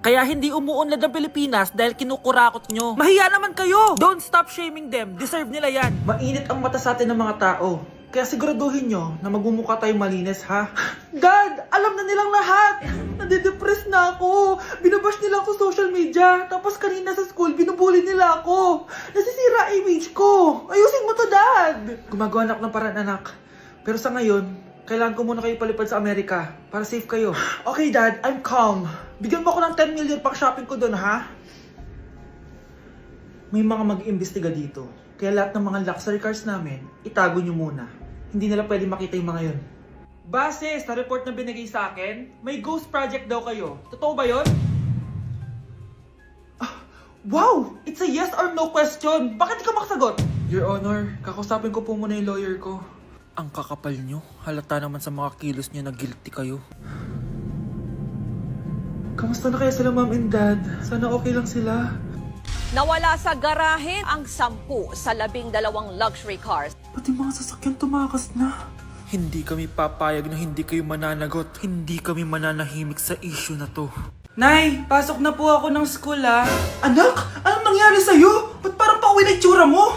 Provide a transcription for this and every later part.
Kaya hindi umuunlad ang Pilipinas dahil kinukurakot nyo. Mahiya naman kayo! Don't stop shaming them. Deserve nila yan. Mainit ang mata sa atin ng mga tao. Kaya siguraduhin nyo na magmumukha tayong malinis, ha? Dad! Alam na nilang lahat! Nade-depress na ako! Binabash nila ako social media. Tapos kanina sa school, binubuli nila ako. Nasisira image ko. Ayusin mo to, Dad! Gumagawa na ako ng paraan, anak. Pero sa ngayon, kailangan ko muna kayo palipad sa Amerika para safe kayo. Okay, Dad. I'm calm. Bigyan mo ako ng 10 million pang shopping ko doon, ha? May mga mag-iimbestiga dito. Kaya lahat ng mga luxury cars namin, itago nyo muna. Hindi nila pwede makita yung mga yun. Base sa report na binigay sa akin, may ghost project daw kayo. Totoo ba yun? Wow! It's a yes or no question. Bakit di ka makasagot? Your Honor, kakusapin ko po muna yung lawyer ko. Ang kakapal nyo. Halata naman sa mga kilos nyo na guilty kayo. Kamusta na kaya sila, Mom and Dad? Sana okay lang sila. Nawala sa garahe ang 10 sa 12 luxury cars. Pati mga sasakyan tumakas na. Hindi kami papayag na hindi kayo mananagot. Hindi kami mananahimik sa issue na to. Nay, pasok na po ako ng school, ah. Anak, anong nangyari sa'yo? Ba't parang pauwi na itsura mo?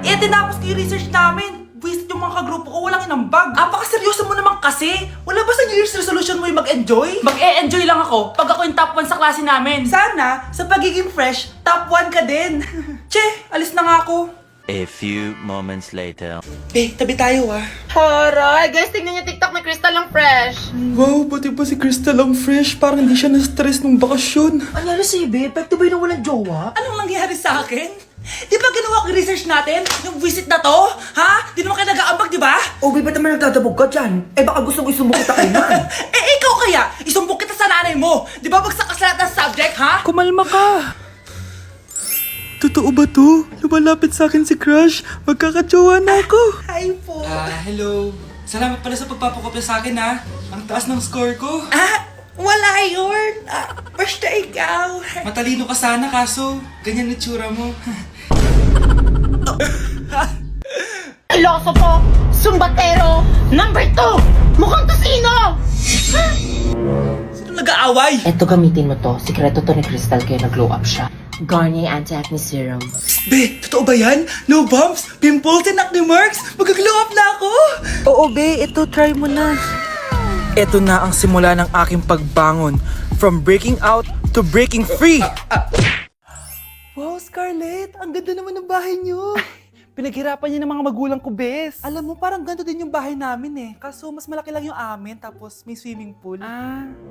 Eh, tinapos ko yung research namin. Visit yung mga kagrupo ko, walang inambag. Apakaseryoso mo naman kasi. Wala ba sa New Year's resolution mo yung mag-enjoy? Mag-e-enjoy lang ako pag ako yung top 1 sa klase namin. Sana, sa pagiging fresh, top 1 ka din. Che, alis na nga ako. A few moments later. Tabi tayo, ah. Horay! Guys, tingnan niyo TikTok ni Crystal ang fresh. Wow, pati ba si Crystal ang fresh? Parang hindi siya na-stress nung bakasyon. Anyari sa'yo, babe? Epekto ba yung walang jowa? Anong nangyari sa akin? Di ba ginawa ko research natin? Yung visit na to? Ha? Di naman kayo nag-aambag, di ba? O, babe, ba't naman nagdadabog ka dyan? Eh, baka gusto mo isumbong kita kay man. Ikaw kaya? Isumbong kita sa nanay mo. Di ba bagsak ka sa lahat ng subject, ha? Kumalma ka. Totoo ba to? Lumalapit sa akin si Crush. Magkakajowa na ako. Hi po. Hello. Salamat pala sa pagpapakopya sa akin, ha? Ang taas ng score ko. Wala yun. Basta ikaw. Matalino ka sana, kaso ganyan na tsura mo. Ilosopo! Sumbatero! Number 2! Mukhang tosino! Sino nag-aaway? Eto, gamitin mo to. Sikreto to ni Crystal kaya nag-glow up siya. Garnier Anti-Acne Serum. Be, totoo ba yan? No bumps, pimples, and acne marks? Mag-glow up na ako! Oo, be. Ito, try mo na. Ito na ang simula ng aking pagbangon. From breaking out to breaking free. Wow, Scarlett. Ang ganda naman ng bahay niyo. Pinaghirapan niya ng mga magulang ko, bes. Alam mo, parang ganito din yung bahay namin eh. Kaso mas malaki lang yung amin, tapos may swimming pool.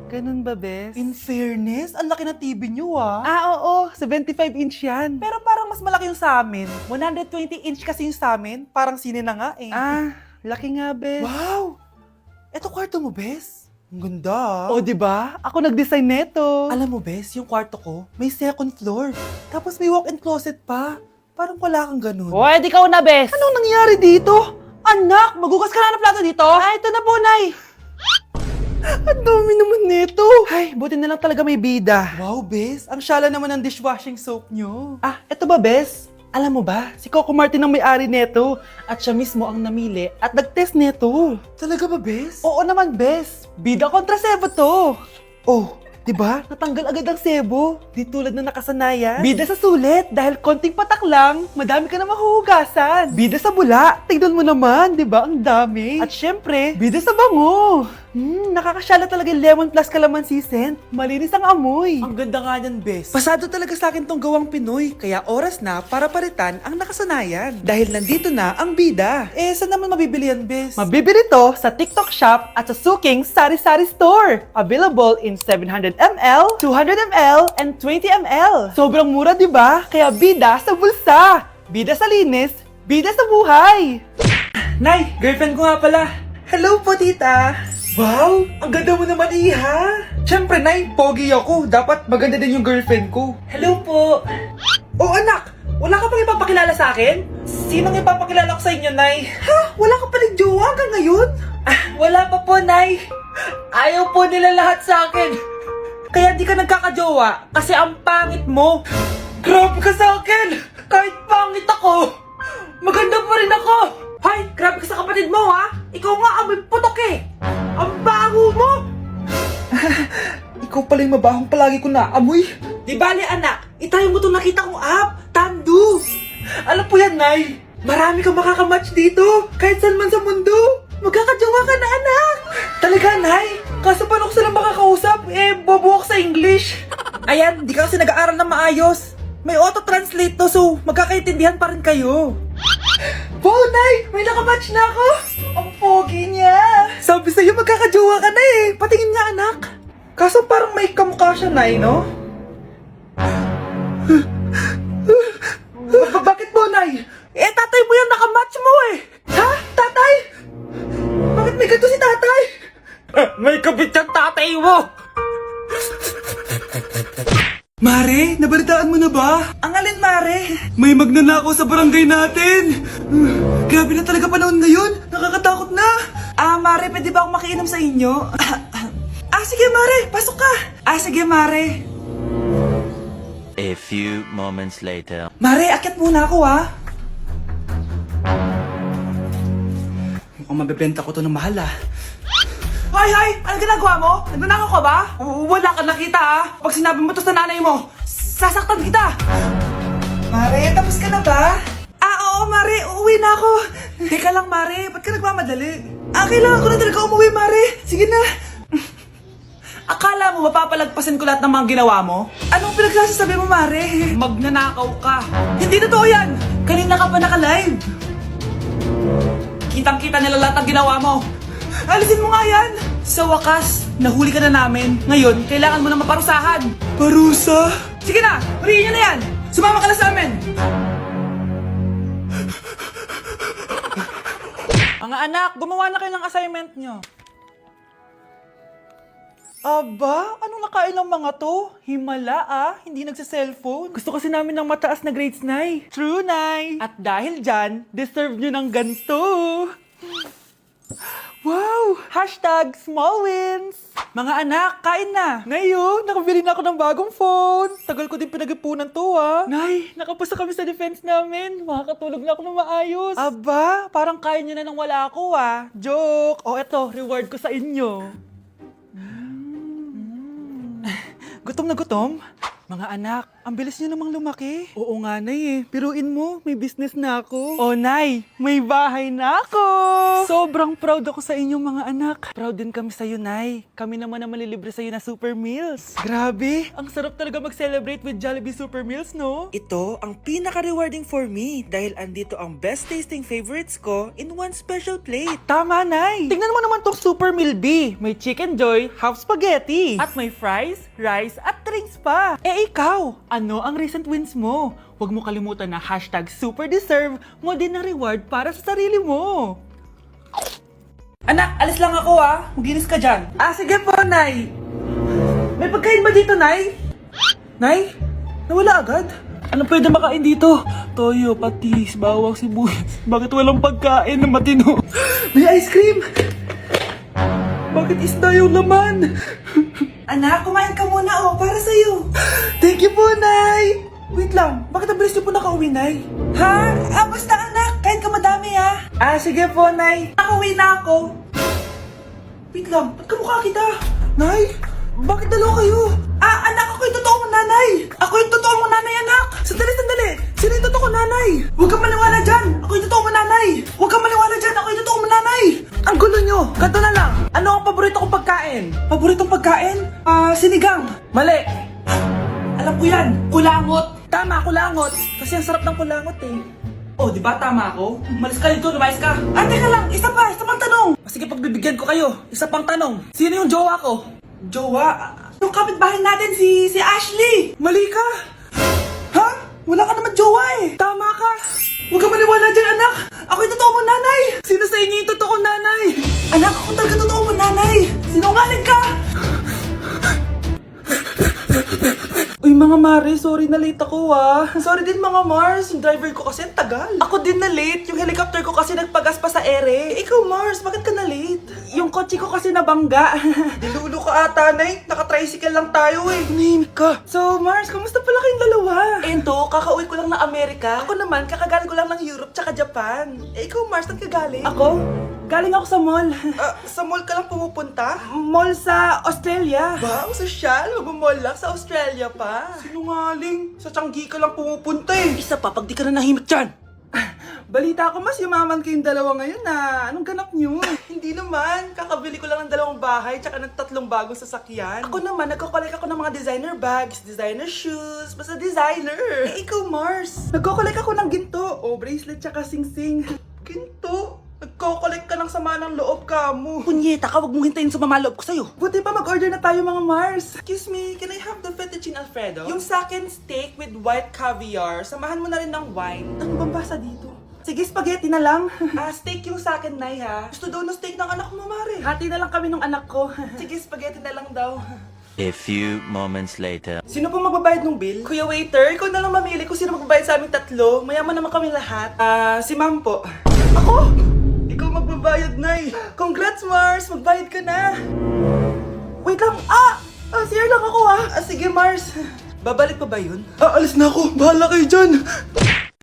Ganun ba, bes? In fairness, ang laki ng TV niyo oo. 75-inch yan. Pero parang mas malaki yung sa amin. 120-inch kasi yung sa amin. Parang sine na nga eh. Laki nga, bes. Wow! Eto kwarto mo, bes? Ang ganda. O, diba? Ako nag-design neto. Alam mo, bes, yung kwarto ko, may second floor. Tapos may walk-in closet pa. Parang wala kang ganun. O, edi ka na, bes. Anong nangyari dito? Anak, magugas ka na ng plato dito? Ito na po, Nay. Ang dami naman nito. Ay, buti na lang talaga may bida. Wow, bes. Ang syala naman ng dishwashing soap nyo. Eto ba, bes? Alam mo ba, si Coco Martin ang may-ari neto. At siya mismo ang namili at nag-test neto. Talaga ba, bes? Oo naman, bes. Bida kontra sebo to. Oh, diba? Natanggal agad ang sebo. Di tulad na nakasanayan. Bida sa sulit. Dahil konting patak lang, madami ka na mahuhugasan. Bida sa bula. Tignan mo naman, diba? Ang dami. At syempre, bida sa bango. Nakakasyala talaga yung lemon plus calamansi scent. Malinis ang amoy. Ang ganda nga yan, bes. Pasado talaga sa akin tong gawang Pinoy. Kaya oras na para palitan ang nakasanayan. Dahil nandito na ang bida. Saan naman mabibili yan, bes? Mabibili to sa TikTok Shop at sa Suking Sari Sari Store. Available in 700ml, 200ml, and 20ml. Sobrang mura, di ba? Kaya bida sa bulsa. Bida sa linis. Bida sa buhay. Nay, girlfriend ko nga pala. Hello po, tita. Wow, ang ganda mo naman, iha. Siyempre, Nay, pogi ako. Dapat maganda din yung girlfriend ko. Hello po. Oh, anak, wala ka pang ipapakilala sa akin? Sinong ipapakilala ko sa inyo, Nay? Ha? Wala ka palang jowa hanggang ngayon? Wala pa po, Nay. Ayaw po nila lahat sa akin. Kaya di ka nagkakajowa kasi ang pangit mo. Grabe ka sa akin. Kahit pangit ako, maganda pa rin ako. Hay, grabe ka sa kapatid mo, ha? Ikaw nga amoy putok eh. Ang baho mo. ikaw pala yung mabahong palagi ko naamoy. Di bali anak, itayo mo itong nakita kong app, Tandu. Alam po yan, Nay. Marami kang makakamatch dito, kahit saan man sa mundo. Magkakajowa ka na, anak. Talaga, Nay? Kaso paano ko silang makakausap? Bobo ako sa English. Ayan, di ka kasi nag-aaral na maayos. May auto-translate to, so magkakaintindihan pa rin kayo. Wow, Nay! May nakamatch na ako! Ang pogi niya! Sabi sa'yo, magkakajowa ka na eh! Patingin nga, anak! Kaso parang may kamukha siya, Nay, no? Bakit mo, Nay? Tatay mo yung nakamatch mo eh! Ha? Tatay? Bakit may ganito si tatay? May kabit yung tatay mo! Mare, nabalitaan mo na ba? Ang alin, Mare? May magnanakaw sa barangay natin! Grabe na talaga panahon ngayon! Nakakatakot na! Mare, pwede ba akong makiinom sa inyo? Sige, Mare! Pasok ka! Sige, Mare! A few moments later. Mare, akyat muna ako, Mukhang mabebenta ko to ng mahal, Hoy! Ano ginagawa mo? Nagnanakaw ka ba? Wala ka nakita, Pag sinabi mo to sa nanay mo, sasaktan kita! Mare, tapos ka na ba? Oo, Mare. Uuwi na ako. Teka lang, Mare. Ba't ka nagmamadali? Kailangan ko na talaga umuwi, Mare. Sige na. Akala mo mapapalagpasin ko lahat ng mga ginawa mo? Anong pinagsasabi mo, Mare? Magnanakaw ka. Hindi totoo yan. Kanina ka pa naka-live. Kitang-kita nila lahat ng ginawa mo. Alisin mo nga yan! Sa wakas, nahuli ka na namin. Ngayon, kailangan mo na maparusahan. Parusa? Sige na! Huriin nyo na yan! Sumama ka na sa amin! Mga anak, gumawa na kayo ng assignment nyo. Aba, anong nakain ng mga to? Himala hindi nagsa-cellphone. Gusto kasi namin ng mataas na grades, Nay. True, Nay. At dahil dyan, deserve nyo ng ganito. Wow! Hashtag small wins! Mga anak, kain na! Ngayon, nakabili na ako ng bagong phone! Tagal ko din pinag-ipunan to, Nay, nakapasa kami sa defense namin! Makakatulog na ako ng maayos! Aba, parang kaya nyo na nang wala ako, Joke! Eto, reward ko sa inyo! Gutom na gutom? Mga anak, ang bilis niyo namang lumaki. Oo nga, Nay Piruin mo, may business na ako. Nay, may bahay na ako! Sobrang proud ako sa inyong mga anak. Proud din kami sa'yo, Nay. Kami naman na malilibre sa'yo na Super Meals. Grabe, ang sarap talaga mag-celebrate with Jollibee Super Meals, no? Ito ang pinaka-rewarding for me dahil andito ang best tasting favorites ko in one special plate. Tama, Nay! Tingnan mo naman tong Super Meal B. May Chicken Joy, half spaghetti. At may fries, rice, at drinks pa. Ikaw, ano ang recent wins mo? Huwag mo kalimutan na hashtag super deserve mo din ng reward para sa sarili mo. Anak, alis lang ako Maginis ka dyan. Sige po, Nay. May pagkain ba dito, Nay? Nay? Nawala agad? Ano pwede makain dito? Toyo, patis, bawang, sibuyas. Bakit walang pagkain na matino? May ice cream! Bakit isda yung laman? Anak, kumain ka muna para sa'yo. Thank you po, Nay! Wait lang, bakit ang bilis niyo po nakauwi, Nay? Basta anak, kain ka madami sige po, Nay. Nakauwi na ako. Wait lang, ba't kamukha kita? Nay, bakit dalawa kayo? Anak, ako yung totoo mong nanay. Ako yung totoo mong nanay, anak. Sandali. Sino yung totoo kong nanay? Huwag kang maniwala dyan. Ako yung totoo mong nanay. Huwag kang maniwala dyan. Ako yung totoo mong nanay. Ang gulo nyo. Ganto na lang. Ano ang paborito kong pagkain? Paboritong pagkain? Sinigang. Mali. Alam ko yan. Kulangot. Tama, kulangot. Kasi ang sarap ng kulangot di ba tama ako? Malis ka dito, lumayas ka. Teka lang. Isa pang tanong. Sige, pagbibigyan ko kayo. Isa pang tanong. Sino yung jowa ko? Jowa? Yung kapitbahay natin, si Ashley. Mali ka. Wala ka naman jowa Tama ka. Huwag ka maniwala dyan, anak. Ako yung totoo mong nanay. Sino sa inyo yung totoo nanay? Anak, ako talaga totoo mong nanay. Sinungaling ka. Uy, mga mga Mare, sorry na late ako Sorry din mga Mars, yung driver ko kasi ang tagal. Ako din na late, yung helicopter ko kasi nagpagas pa sa ere. Ikaw Mars, bakit ka na late? Yung kotse ko kasi nabangga. Dilulo ka ata, Nay. Naka-tricycle lang tayo Name ka. So Mars, kamusta pala kayong dalawa? Ento, kakauwi ko lang ng Amerika. Ako naman, kakagaling ko lang ng Europe tsaka Japan. Ikaw Mars, saan ka galing? Ako? Galing ako sa mall. Sa mall ka lang pumupunta? Mall sa Australia. Wow, sosyal. Mag-mall lang sa Australia pa. Sinungaling. Sa Changi ka lang pumupunta Isa pa, pag di ka na nahimik dyan. Balita ko mas yumaman kayong dalawa ngayon Anong ganap nyo? Hindi naman. Kakabili ko lang ng 2 bahay tsaka ng 3 bagong sasakyan. Ako naman, nagko-collect ako ng mga designer bags, designer shoes, basta designer. Ikaw, Mars. Nagko-collect ako ng ginto. Bracelet tsaka sing-sing. Ginto? Nagko-collect ka ng sama ng loob ka mo. Punyeta ka, wag mong hintayin sumama loob ko sa'yo. Buti pa mag-order na tayo mga Mars. Excuse me, can I have the fettuccine Alfredo? Yung sa akin steak with white caviar. Samahan mo na rin ng wine. Ano bang basa dito? Sige, spaghetti na lang. Steak yung sa akin, Nay, ha? Gusto daw ng steak ng anak mo, Mare. Hati na lang kami ng anak ko. Sige, spaghetti na lang daw. A few moments later. Sino po magbabayad ng bill? Kuya waiter, ikaw na lang mamili kung sino magbabayad sa aming 3. Mayaman naman kami lahat. Si ma'am po. Ako? Ikaw magbabayad, Nay. Congrats, Mars! Magbayad ka na. Wait lang. CR lang ako, Sige, Mars. Babalik pa ba yun? Alis na ako. Bahala kayo dyan.